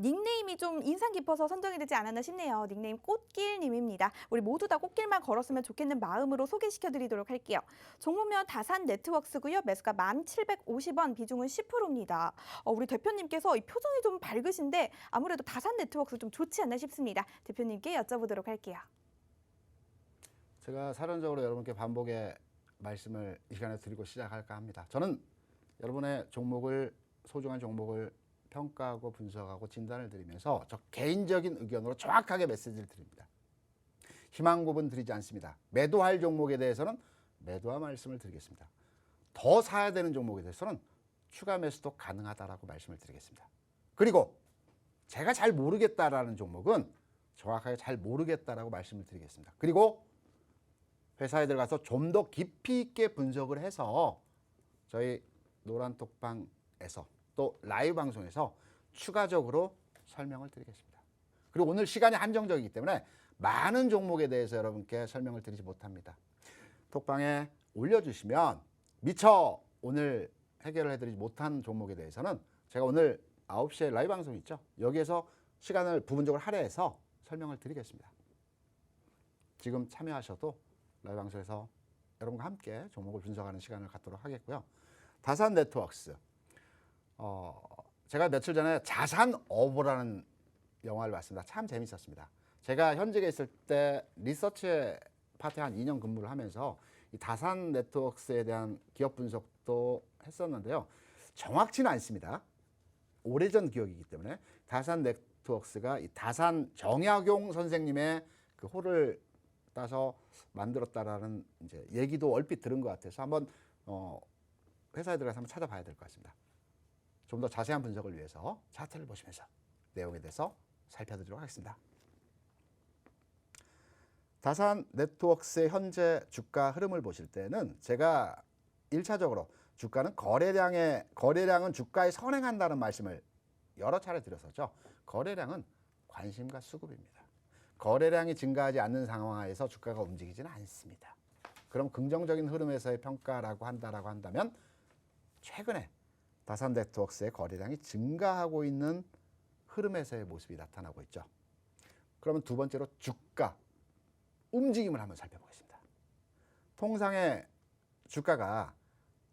닉네임이 좀 인상 깊어서 선정이 되지 않았나 싶네요. 닉네임 꽃길님입니다. 우리 모두 다 꽃길만 걸었으면 좋겠는 마음으로 소개시켜드리도록 할게요. 종목명 다산 네트워크스고요. 매수가 1,750원, 비중은 10%입니다. 우리 대표님께서 이 표정이 좀 밝으신데 아무래도 다산 네트워크스 좀 좋지 않나 싶습니다. 대표님께 여쭤보도록 할게요. 제가 사전적으로 여러분께 반복의 말씀을 이 시간에 드리고 시작할까 합니다. 저는 여러분의 종목을, 소중한 종목을 평가하고 분석하고 진단을 드리면서 저 개인적인 의견으로 정확하게 메시지를 드립니다. 희망 고분 드리지 않습니다. 매도할 종목에 대해서는 매도와 말씀을 드리겠습니다. 더 사야 되는 종목에 대해서는 추가 매수도 가능하다라고 말씀을 드리겠습니다. 그리고 제가 잘 모르겠다라는 종목은 정확하게 잘 모르겠다라고 말씀을 드리겠습니다. 그리고 회사에 들어가서 좀 더 깊이 있게 분석을 해서 저희 노란톡방에서 또 라이브 방송에서 추가적으로 설명을 드리겠습니다. 그리고 오늘 시간이 한정적이기 때문에 많은 종목에 대해서 여러분께 설명을 드리지 못합니다. 톡방에 올려주시면 미처 오늘 해결을 해드리지 못한 종목에 대해서는 제가 오늘 9시에 라이브 방송 있죠. 여기에서 시간을 부분적으로 할애해서 설명을 드리겠습니다. 지금 참여하셔도 라이브 방송에서 여러분과 함께 종목을 분석하는 시간을 갖도록 하겠고요. 다산 네트워크스. 제가 며칠 전에 자산어보라는 영화를 봤습니다. 참 재밌었습니다. 제가 현직에 있을 때 리서치 파트에 한 2년 근무를 하면서 이 다산 네트워크스에 대한 기업 분석도 했었는데요. 정확치는 않습니다. 오래전 기억이기 때문에 다산 네트워크스가 이 다산 정약용 선생님의 그 호를 따서 만들었다라는 이제 얘기도 얼핏 들은 것 같아서 한번 회사에 들어가서 한번 찾아봐야 될 것 같습니다. 좀 더 자세한 분석을 위해서 차트를 보시면서 내용에 대해서 살펴드리도록 하겠습니다. 다산 네트워크스의 현재 주가 흐름을 보실 때는 제가 1차적으로 주가는 거래량은 주가에 선행한다는 말씀을 여러 차례 드렸었죠. 거래량은 관심과 수급입니다. 거래량이 증가하지 않는 상황에서 주가가 움직이지는 않습니다. 그럼 긍정적인 흐름에서의 평가라고 한다면 최근에 다산네트워크스의 거래량이 증가하고 있는 흐름에서의 모습이 나타나고 있죠. 그러면 두 번째로 주가 움직임을 한번 살펴보겠습니다. 통상의 주가가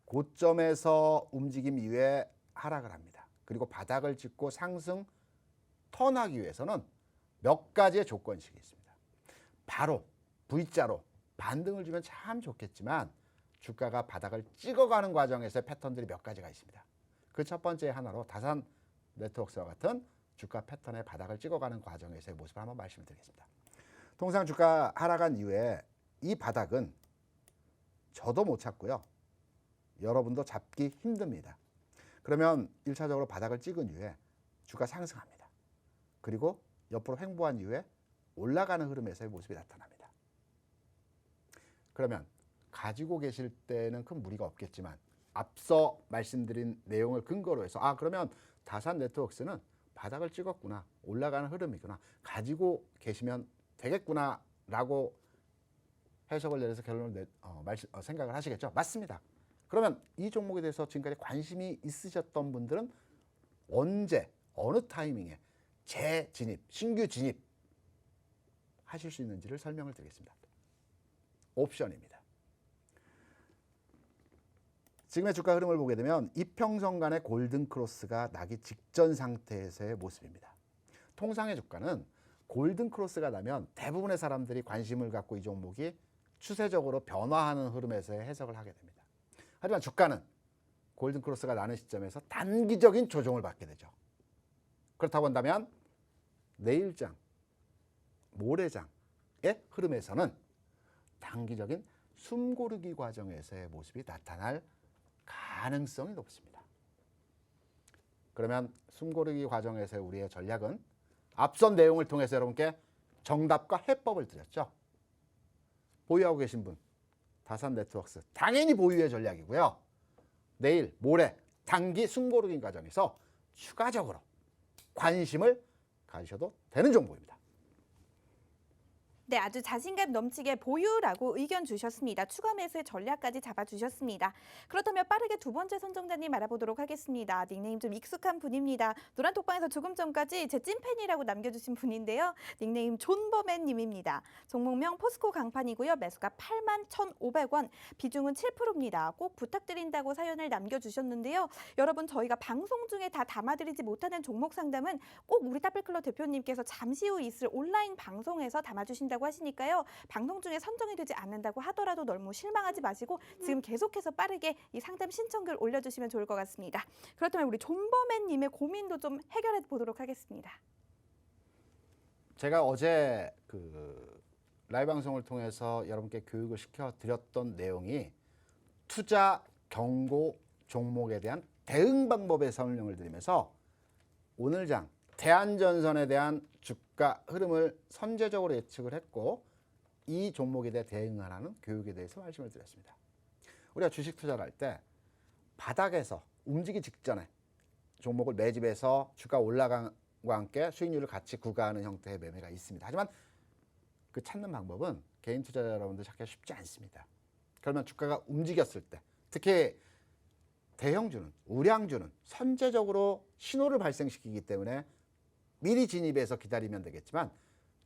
고점에서 움직임 이후에 하락을 합니다. 그리고 바닥을 찍고 상승 턴하기 위해서는 몇 가지의 조건식이 있습니다. 바로 V자로 반등을 주면 참 좋겠지만 주가가 바닥을 찍어가는 과정에서의 패턴들이 몇 가지가 있습니다. 그 첫 번째 하나로 다산네트워크스와 같은 주가 패턴의 바닥을 찍어가는 과정에서의 모습을 한번 말씀을 드리겠습니다. 통상 주가 하락한 이후에 이 바닥은 저도 못 찾고요. 여러분도 잡기 힘듭니다. 그러면 1차적으로 바닥을 찍은 이후에 주가 상승합니다. 그리고 옆으로 횡보한 이후에 올라가는 흐름에서의 모습이 나타납니다. 그러면 가지고 계실 때는 큰 무리가 없겠지만 앞서 말씀드린 내용을 근거로 해서 그러면 다산네트워크스는 바닥을 찍었구나, 올라가는 흐름이구나, 가지고 계시면 되겠구나 라고 해석을 내려서 결론을 생각을 하시겠죠? 맞습니다. 그러면 이 종목에 대해서 지금까지 관심이 있으셨던 분들은 언제 어느 타이밍에 재진입, 신규 진입 하실 수 있는지를 설명을 드리겠습니다. 옵션입니다. 지금의 주가 흐름을 보게 되면 이평선 간의 골든 크로스가 나기 직전 상태에서의 모습입니다. 통상의 주가는 골든 크로스가 나면 대부분의 사람들이 관심을 갖고 이 종목이 추세적으로 변화하는 흐름에서의 해석을 하게 됩니다. 하지만 주가는 골든 크로스가 나는 시점에서 단기적인 조정을 받게 되죠. 그렇다고 한다면 내일장, 모레장의 흐름에서는 단기적인 숨고르기 과정에서의 모습이 나타날 가능성이 높습니다. 그러면 숨고르기 과정에서의 우리의 전략은 앞선 내용을 통해서 여러분께 정답과 해법을 드렸죠. 보유하고 계신 분, 다산네트워크스 당연히 보유의 전략이고요. 내일, 모레 단기 숨고르기 과정에서 추가적으로 관심을 가지셔도 되는 종목입니다. 네, 아주 자신감 넘치게 보유라고 의견 주셨습니다. 추가 매수의 전략까지 잡아주셨습니다. 그렇다면 빠르게 두 번째 선정자님 알아보도록 하겠습니다. 닉네임 좀 익숙한 분입니다. 노란톡방에서 조금 전까지 제 찐팬이라고 남겨주신 분인데요. 닉네임 존버맨님입니다. 종목명 포스코 강판이고요. 매수가 81,500원, 비중은 7%입니다. 꼭 부탁드린다고 사연을 남겨주셨는데요. 여러분, 저희가 방송 중에 다 담아드리지 못하는 종목 상담은 꼭 우리 따블클럽 대표님께서 잠시 후 있을 온라인 방송에서 담아주신다고 하시니까요. 방송 중에 선정이 되지 않는다고 하더라도 너무 실망하지 마시고 지금 계속해서 빠르게 이 상담 신청글 올려주시면 좋을 것 같습니다. 그렇다면 우리 존버맨님의 고민도 좀 해결해 보도록 하겠습니다. 제가 어제 라이브 방송을 통해서 여러분께 교육을 시켜드렸던 내용이 투자 경고 종목에 대한 대응 방법의 설명을 드리면서 오늘 장 대한전선에 대한 주가 흐름을 선제적으로 예측을 했고 이 종목에 대해 대응하라는 교육에 대해서 말씀을 드렸습니다. 우리가 주식 투자를 할 때 바닥에서 움직이기 직전에 종목을 매집해서 주가 올라감과 함께 수익률을 같이 구가하는 형태의 매매가 있습니다. 하지만 그 찾는 방법은 개인 투자자 여러분들 찾기가 쉽지 않습니다. 그러면 주가가 움직였을 때 특히 대형주는, 우량주는 선제적으로 신호를 발생시키기 때문에 미리 진입해서 기다리면 되겠지만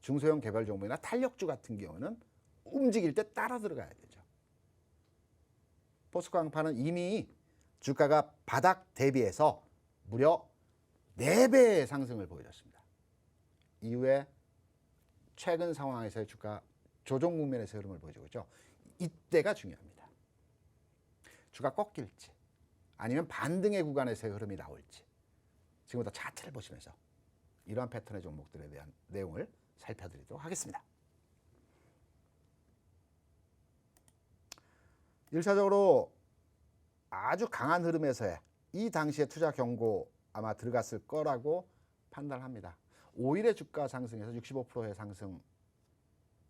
중소형 개발 종목이나 탄력주 같은 경우는 움직일 때 따라 들어가야 되죠. 포스코 강판은 이미 주가가 바닥 대비해서 무려 4배의 상승을 보여줬습니다. 이후에 최근 상황에서의 주가 조정 국면에서의 흐름을 보여주고 있죠. 이때가 중요합니다. 주가 꺾일지 아니면 반등의 구간에서의 흐름이 나올지 지금부터 차트를 보시면서 이러한 패턴의 종목들에 대한 내용을 살펴드리도록 하겠습니다. 1차적으로 아주 강한 흐름에서의 이 당시에 투자 경고 아마 들어갔을 거라고 판단합니다. 5일의 주가 상승에서 65%의 상승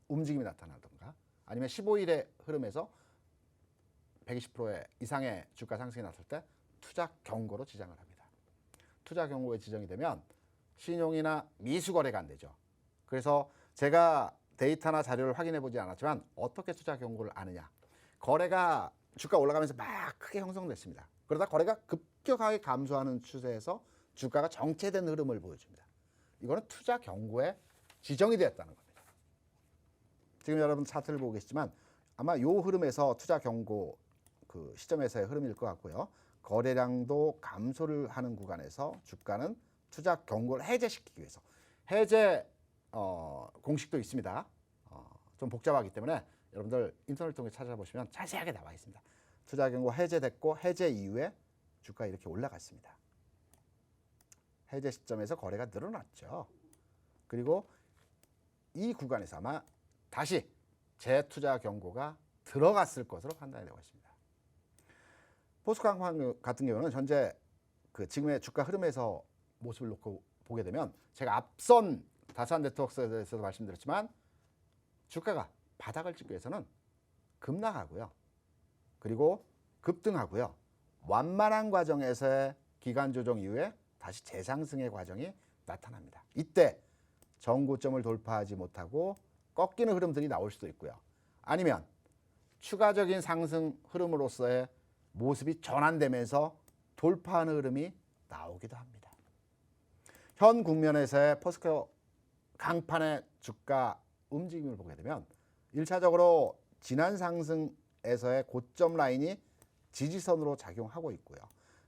움직임이 나타나던가 아니면 15일의 흐름에서 120% 이상의 주가 상승이 났을 때 투자 경고로 지정을 합니다. 투자 경고에 지정이 되면 신용이나 미수 거래가 안 되죠. 그래서 제가 데이터나 자료를 확인해 보지 않았지만 어떻게 투자 경고를 아느냐. 거래가 주가 올라가면서 막 크게 형성됐습니다. 그러다 거래가 급격하게 감소하는 추세에서 주가가 정체된 흐름을 보여줍니다. 이거는 투자 경고에 지정이 되었다는 겁니다. 지금 여러분 차트를 보고 계시지만 아마 이 흐름에서 투자 경고 그 시점에서의 흐름일 것 같고요. 거래량도 감소를 하는 구간에서 주가는 투자 경고를 해제시키기 위해서 해제 공식도 있습니다. 좀 복잡하기 때문에 여러분들 인터넷 통해 찾아보시면 자세하게 나와 있습니다. 투자 경고 해제됐고 해제 이후에 주가 이렇게 올라갔습니다. 해제 시점에서 거래가 늘어났죠. 그리고 이 구간에서 아마 다시 재투자 경고가 들어갔을 것으로 판단이 되고 있습니다. 포스코항판 같은 경우는 현재 그 지금의 주가 흐름에서 모습을 놓고 보게 되면 제가 앞선 다산 네트워크스에 대해서도 말씀드렸지만 주가가 바닥을 찍기 위해서는 급락하고요. 그리고 급등하고요. 완만한 과정에서의 기간 조정 이후에 다시 재상승의 과정이 나타납니다. 이때 정고점을 돌파하지 못하고 꺾이는 흐름들이 나올 수도 있고요. 아니면 추가적인 상승 흐름으로서의 모습이 전환되면서 돌파하는 흐름이 나오기도 합니다. 현 국면에서의 포스코 강판의 주가 움직임을 보게 되면 1차적으로 지난 상승에서의 고점 라인이 지지선으로 작용하고 있고요.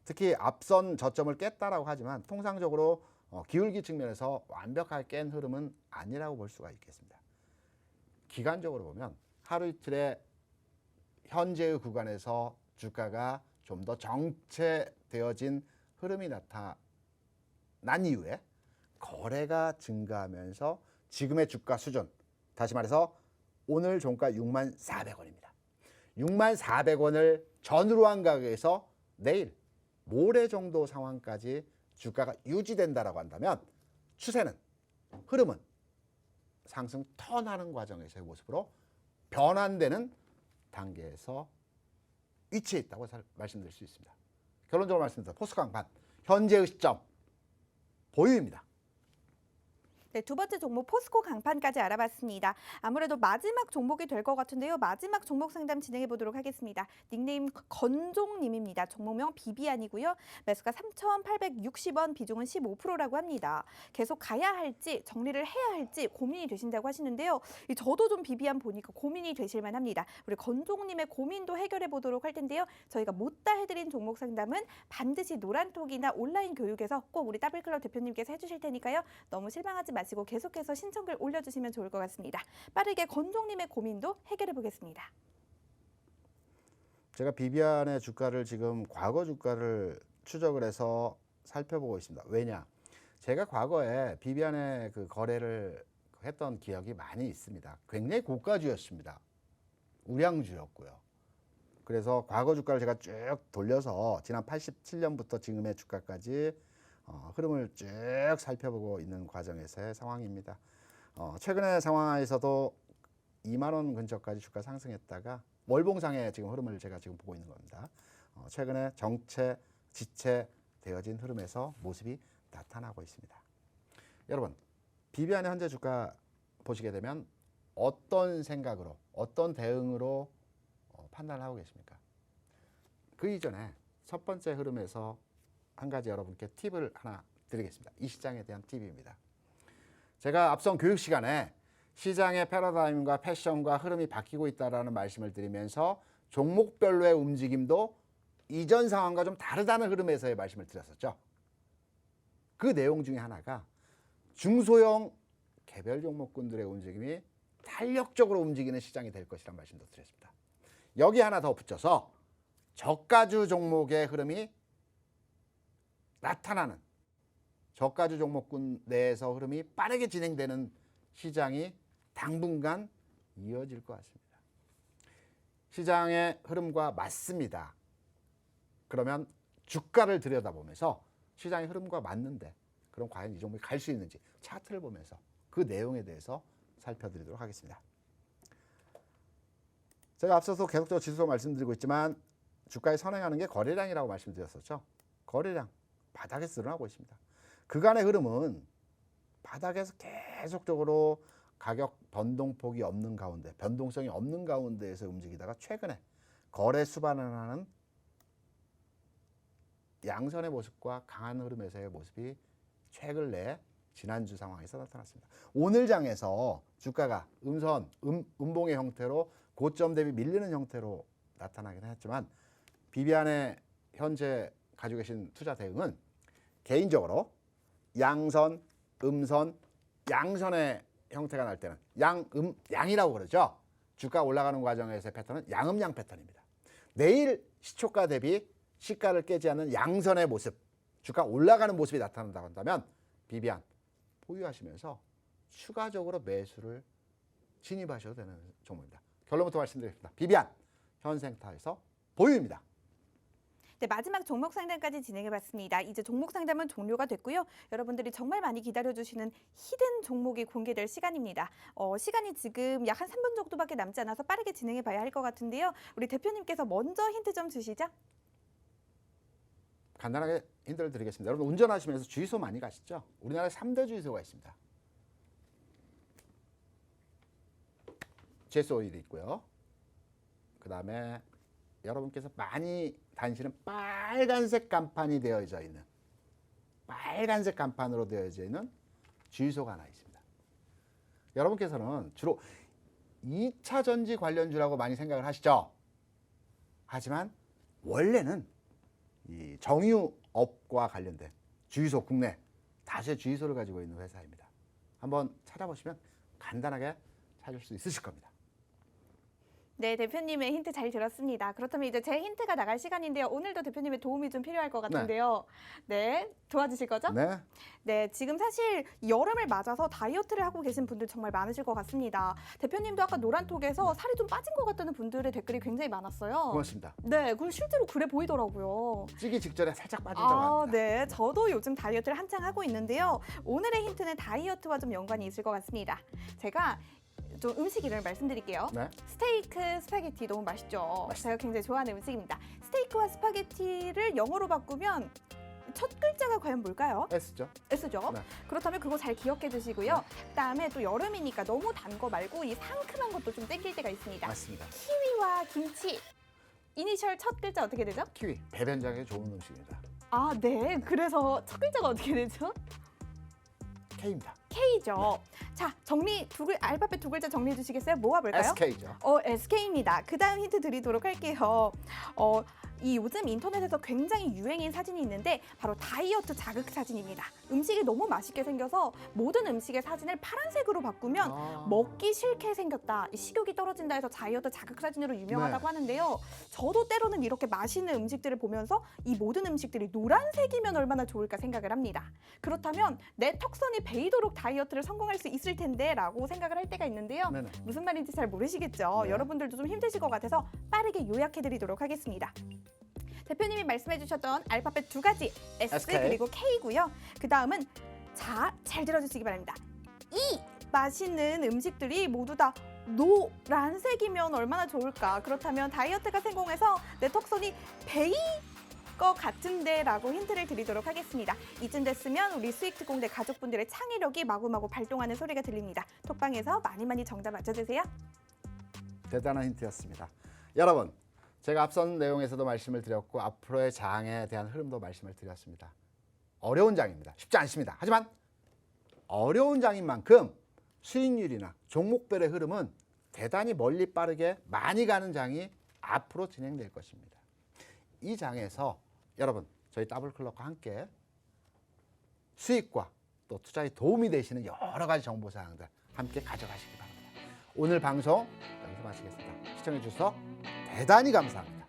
특히 앞선 저점을 깼다라고 하지만 통상적으로 기울기 측면에서 완벽하게 깬 흐름은 아니라고 볼 수가 있겠습니다. 기간적으로 보면 하루 이틀의 현재의 구간에서 주가가 좀 더 정체되어진 흐름이 나타난 이후에 거래가 증가하면서 지금의 주가 수준, 다시 말해서 오늘 종가 64,400원입니다. 64,400원을 전후로 한 가격에서 내일, 모레 정도 상황까지 주가가 유지된다라고 한다면 추세는, 흐름은 상승 턴하는 과정에서의 모습으로 변환되는 단계에서 위치해 있다고 말씀드릴 수 있습니다. 결론적으로 말씀드립니다. 포스코 강판 현재의 시점 보유입니다. 네, 두 번째 종목 포스코 강판까지 알아봤습니다. 아무래도 마지막 종목이 될 것 같은데요. 마지막 종목 상담 진행해 보도록 하겠습니다. 닉네임 건종님입니다. 종목명 비비안이고요. 매수가 3,860원, 비중은 15%라고 합니다. 계속 가야 할지 정리를 해야 할지 고민이 되신다고 하시는데요. 저도 좀 비비안 보니까 고민이 되실 만합니다. 우리 건종님의 고민도 해결해 보도록 할 텐데요. 저희가 못다 해드린 종목 상담은 반드시 노란톡이나 온라인 교육에서 꼭 우리 더블클럽 대표님께서 해주실 테니까요. 너무 실망하지 마시고 계속해서 신청글 올려주시면 좋을 것 같습니다. 빠르게 건종님의 고민도 해결해 보겠습니다. 제가 비비안의 주가를 지금 과거 주가를 추적을 해서 살펴보고 있습니다. 왜냐? 제가 과거에 비비안의 그 거래를 했던 기억이 많이 있습니다. 굉장히 고가주였습니다. 우량주였고요. 그래서 과거 주가를 제가 쭉 돌려서 지난 87년부터 지금의 주가까지 흐름을 쭉 살펴보고 있는 과정에서의 상황입니다. 최근의 상황에서도 2만 원 근처까지 주가 상승했다가 월봉상의 지금 흐름을 제가 지금 보고 있는 겁니다. 최근에 정체, 지체되어진 흐름에서 모습이 나타나고 있습니다. 여러분, 비비안의 현재 주가 보시게 되면 어떤 생각으로, 어떤 대응으로 판단을 하고 계십니까? 그 이전에 첫 번째 흐름에서 한 가지 여러분께 팁을 하나 드리겠습니다. 이 시장에 대한 팁입니다. 제가 앞선 교육 시간에 시장의 패러다임과 패션과 흐름이 바뀌고 있다는 말씀을 드리면서 종목별로의 움직임도 이전 상황과 좀 다르다는 흐름에서의 말씀을 드렸었죠. 그 내용 중에 하나가 중소형 개별 종목군들의 움직임이 탄력적으로 움직이는 시장이 될 것이라는 말씀도 드렸습니다. 여기 하나 더 붙여서 저가주 종목의 흐름이 나타나는 저가주 종목군 내에서 흐름이 빠르게 진행되는 시장이 당분간 이어질 것 같습니다. 시장의 흐름과 맞습니다. 그러면 주가를 들여다보면서 시장의 흐름과 맞는데 그럼 과연 이 종목이 갈 수 있는지 차트를 보면서 그 내용에 대해서 살펴드리도록 하겠습니다. 제가 앞서서 계속적으로 지수로 말씀드리고 있지만 주가에 선행하는 게 거래량이라고 말씀드렸었죠. 거래량 바닥에서 드러나고 있습니다. 그간의 흐름은 바닥에서 계속적으로 가격 변동폭이 없는 가운데, 변동성이 없는 가운데에서 움직이다가 최근에 거래 수반하는 양선의 모습과 강한 흐름에서의 모습이 최근에 지난주 상황에서 나타났습니다. 오늘 장에서 주가가 음봉의 형태로 고점 대비 밀리는 형태로 나타나긴 했지만 비비안의 현재 가지고 계신 투자 대응은 개인적으로 양선, 음선, 양선의 형태가 날 때는 양이라고 그러죠. 주가 올라가는 과정에서의 패턴은 양음양 패턴입니다. 내일 시초가 대비 시가를 깨지 않는 양선의 모습, 주가 올라가는 모습이 나타난다고 한다면 비비안 보유하시면서 추가적으로 매수를 진입하셔도 되는 종목입니다. 결론부터 말씀드리겠습니다. 비비안 현생타에서 보유입니다. 네, 마지막 종목 상담까지 진행해봤습니다. 이제 종목 상담은 종료가 됐고요. 여러분들이 정말 많이 기다려주시는 히든 종목이 공개될 시간입니다. 시간이 지금 약 한 3분 정도밖에 남지 않아서 빠르게 진행해봐야 할 것 같은데요. 우리 대표님께서 먼저 힌트 좀 주시죠. 간단하게 힌트를 드리겠습니다. 여러분 운전하시면서 주유소 많이 가시죠? 우리나라에 3대 주유소가 있습니다. 제스 오일이 있고요. 그 다음에 여러분께서 많이 다니시는 빨간색 간판이 되어져 있는, 빨간색 간판으로 되어져 있는 주유소가 하나 있습니다. 여러분께서는 주로 2차 전지 관련주라고 많이 생각을 하시죠. 하지만 원래는 이 정유업과 관련된 주유소, 국내 다수의 주유소를 가지고 있는 회사입니다. 한번 찾아보시면 간단하게 찾을 수 있으실 겁니다. 네, 대표님의 힌트 잘 들었습니다. 그렇다면 이제 제 힌트가 나갈 시간인데요. 오늘도 대표님의 도움이 좀 필요할 것 같은데요. 네, 도와주실 거죠? 네. 네, 지금 사실 여름을 맞아서 다이어트를 하고 계신 분들 정말 많으실 것 같습니다. 대표님도 아까 노란톡에서 살이 좀 빠진 것 같다는 분들의 댓글이 굉장히 많았어요. 고맙습니다. 네, 그리고 실제로 그래 보이더라고요. 찌기 직전에 살짝 빠진다고 합니다. 네, 저도 요즘 다이어트를 한창 하고 있는데요. 오늘의 힌트는 다이어트와 좀 연관이 있을 것 같습니다. 제가 좀 음식 이름을 말씀드릴게요. 네. 스테이크, 스파게티 너무 맛있죠. 맛있어요. 제가 굉장히 좋아하는 음식입니다. 스테이크와 스파게티를 영어로 바꾸면 첫 글자가 과연 뭘까요? S죠. S죠. 네. 그렇다면 그거 잘 기억해 주시고요. 그다음에 또 여름이니까 너무 단 거 말고 이 상큼한 것도 좀 땡길 때가 있습니다. 맞습니다. 키위와 김치. 이니셜 첫 글자 어떻게 되죠? 키위. 배변장에 좋은 음식입니다. 아, 네. 그래서 첫 글자가 어떻게 되죠? K입니다. K죠. 자, 알파벳 두 글자 정리해 주시겠어요? 모아볼까요? SK죠. SK입니다. 그 다음 힌트 드리도록 할게요. 이 요즘 인터넷에서 굉장히 유행인 사진이 있는데 바로 다이어트 자극 사진입니다. 음식이 너무 맛있게 생겨서 모든 음식의 사진을 파란색으로 바꾸면 먹기 싫게 생겼다. 이 식욕이 떨어진다 해서 다이어트 자극 사진으로 유명하다고 네. 하는데요. 저도 때로는 이렇게 맛있는 음식들을 보면서 이 모든 음식들이 노란색이면 얼마나 좋을까 생각을 합니다. 그렇다면 내 턱선이 베이도록 다이어트를 성공할 수 있을 텐데 라고 생각을 할 때가 있는데요. 네네. 무슨 말인지 잘 모르시겠죠? 네. 여러분들도 좀 힘드실 것 같아서 빠르게 요약해 드리도록 하겠습니다. 대표님이 말씀해 주셨던 알파벳 두 가지 S SK. 그리고 K고요. 그 다음은 잘 들어주시기 바랍니다. 이 맛있는 음식들이 모두 다 노란색이면 얼마나 좋을까. 그렇다면 다이어트가 성공해서 내 턱선이 베이 것 같은데 라고 힌트를 드리도록 하겠습니다. 이쯤 됐으면 우리 수익특공대 가족분들의 창의력이 마구마구 발동하는 소리가 들립니다. 톡방에서 많이 정답 맞춰주세요. 대단한 힌트였습니다. 여러분, 제가 앞선 내용에서도 말씀을 드렸고 앞으로의 장에 대한 흐름도 말씀을 드렸습니다. 어려운 장입니다. 쉽지 않습니다. 하지만 어려운 장인 만큼 수익률이나 종목별의 흐름은 대단히 멀리 빠르게 많이 가는 장이 앞으로 진행될 것입니다. 이 장에서 여러분, 저희 더블클럭과 함께 수익과 또 투자에 도움이 되시는 여러 가지 정보사항들 함께 가져가시기 바랍니다. 오늘 방송 여기서 마치겠습니다. 시청해 주셔서 대단히 감사합니다.